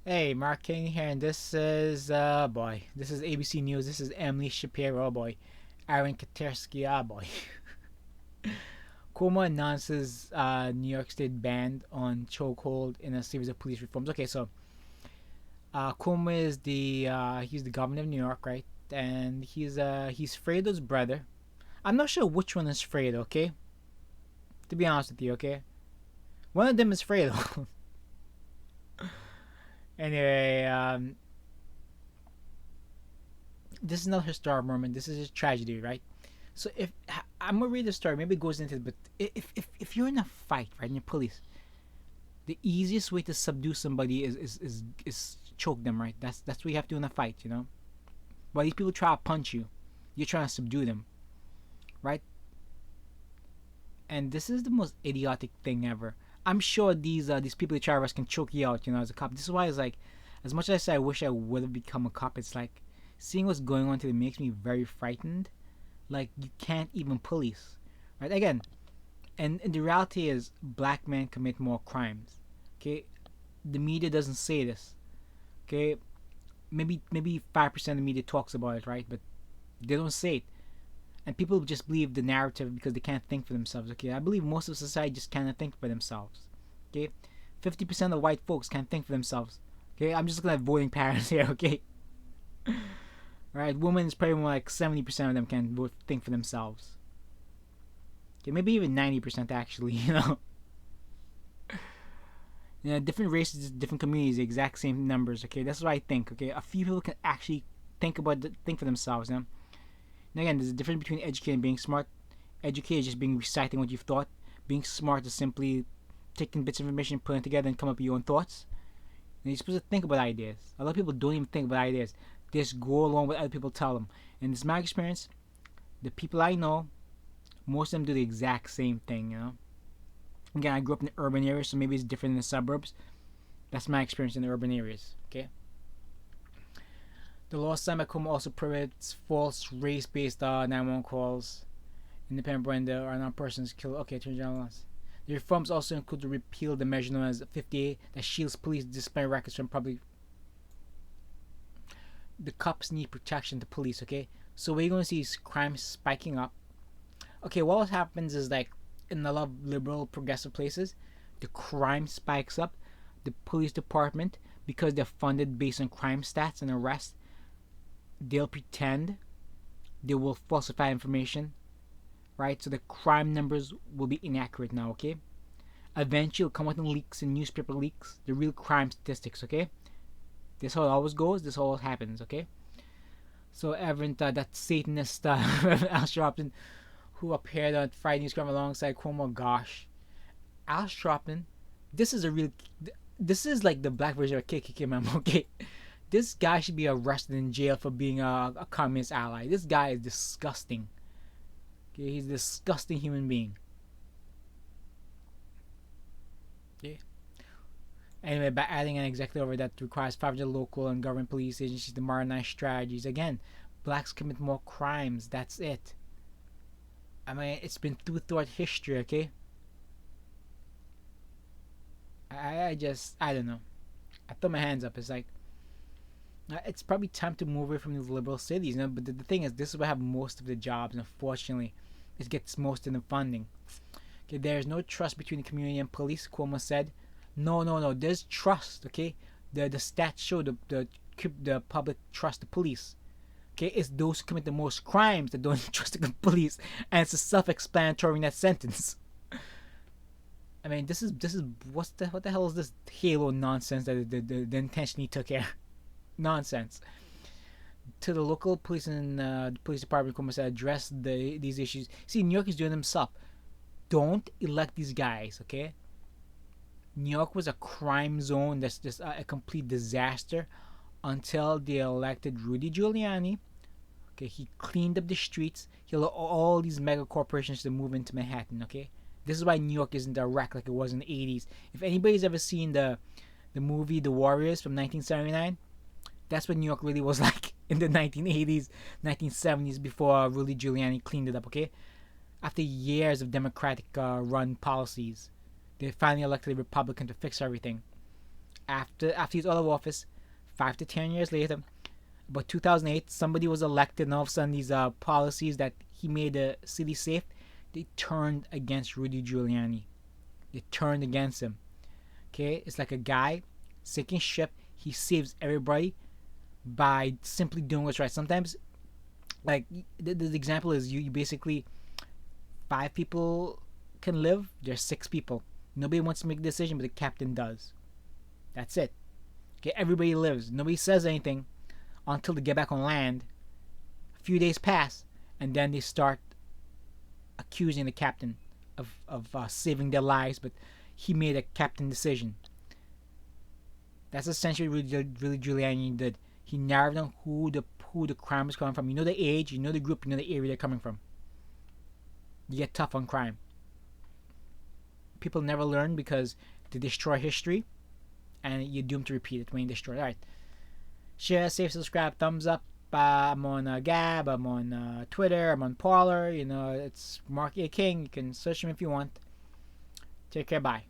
Hey, Mark King here, and this is boy. This is ABC News. This is Emily Shapiro, boy. Aaron Katersky, boy. Cuomo announces New York State ban on chokehold in a series of police reforms. Okay, so Cuomo is he's the governor of New York, right? And he's Fredo's brother. I'm not sure which one is Fredo. Okay, to be honest with you, okay, one of them is Fredo. Anyway, this is not a historic moment. This is a tragedy, right? So if I'm gonna read the story, maybe it goes into it, but if you're in a fight, right, in the police, the easiest way to subdue somebody is choke them, right? That's what you have to do in a fight, you know. But these people try to punch you, you're trying to subdue them, right? And this is the most idiotic thing ever. I'm sure these people that try to arrest can choke you out, you know, as a cop. This is why it's like, as much as I say I wish I would have become a cop, it's like seeing what's going on today makes me very frightened. Like you can't even police, right? Again, and the reality is black men commit more crimes. Okay, the media doesn't say this. Okay, maybe 5% of the media talks about it, right? But they don't say it, and people just believe the narrative because they can't think for themselves. Okay, I believe most of society just cannot think for themselves. Okay, 50% of white folks can't think for themselves. Okay, I'm just looking at voting patterns here. Okay, right? Women is probably more like 70% of them can vote, think for themselves. Okay, maybe even 90% actually. Different races, different communities, the exact same numbers. Okay, that's what I think. Okay, a few people can actually think for themselves. You know? And again, there's a difference between educated and being smart. Educated is just being reciting what you've thought. Being smart is simply taking bits of information, putting it together, and come up with your own thoughts. And you're supposed to think about ideas. A lot of people don't even think about ideas. They just go along with other people tell them. And it's my experience. The people I know, most of them do the exact same thing. You know. Again, I grew up in the urban areas, so maybe it's different in the suburbs. That's my experience in the urban areas. Okay. The law signed by Cuomo also prohibits false race-based 911 calls, independent when there are non persons killed. Okay, turn down laws. The reforms also include to repeal the measure known as 58 that shields police disciplinary records from public. The cops need protection to police. Okay, so what you're gonna see is crime spiking up. Okay, what happens is like in a lot of liberal progressive places, the crime spikes up. The police department, because they're funded based on crime stats and arrests, they'll pretend they will falsify information, right? So the crime numbers will be inaccurate now, okay? Eventually, it'll come out in leaks and newspaper leaks, the real crime statistics, okay? This how it always goes. This always happens, okay? So, Evan, that Satanist, Al Sharpton, who appeared on Friday News Crime alongside Cuomo, gosh, Al Sharpton, this is a real, this is like the black version of KKK memo, okay? This guy should be arrested in jail for being a communist ally. This guy is disgusting. Okay, he's a disgusting human being. Yeah. Anyway, by adding an executive order that requires 500 local and government police agencies to modernize strategies, again, blacks commit more crimes. That's it. I mean, it's been throughout history. Okay. I don't know. I throw my hands up. It's like it's probably time to move away from these liberal cities, you know. But the thing is, this is where I have most of the jobs. And unfortunately, it gets most of the funding. Okay, there is no trust between the community and police. Cuomo said, "No, no, no. There's trust. Okay, the stats show the public trust the police. Okay, it's those who commit the most crimes that don't trust the police, and it's a self-explanatory in that sentence." I mean, this is what the hell is this Halo nonsense that the intentionally took here? Nonsense. To the local police and police department, Cuomo said, address these issues. See, New York is doing themselves. Don't elect these guys, okay? New York was a crime zone that's just a complete disaster until they elected Rudy Giuliani. Okay, he cleaned up the streets. He allowed all these mega corporations to move into Manhattan. Okay, this is why New York isn't a wreck like it was in the 80s. If anybody's ever seen the movie The Warriors from 1979, that's what New York really was like in the 1980s, 1970s before Rudy Giuliani cleaned it up. Okay, after years of Democratic run policies, they finally elected a Republican to fix everything. after he's out of office, 5 to 10 years later, about 2008, somebody was elected, and all of a sudden these policies that he made the city safe, they turned against Rudy Giuliani. They turned against him. Okay, it's like a guy sinking ship. He saves everybody by simply doing what's right. Sometimes, like the example is you basically 5 people can live. There's 6 people. Nobody wants to make a decision, but the captain does. That's it. Okay, everybody lives. Nobody says anything until they get back on land. A few days pass, and then they start accusing the captain of saving their lives, but he made a captain decision. That's essentially really Giuliani did. He narrowed down who the crime is coming from. You know the age, you know the group, you know the area they're coming from. You get tough on crime. People never learn because they destroy history, and you're doomed to repeat it when you destroy it. Alright. Share, save, subscribe, thumbs up. I'm on Gab, I'm on Twitter, I'm on Parler. You know, it's Mark A. King. You can search him if you want. Take care, bye.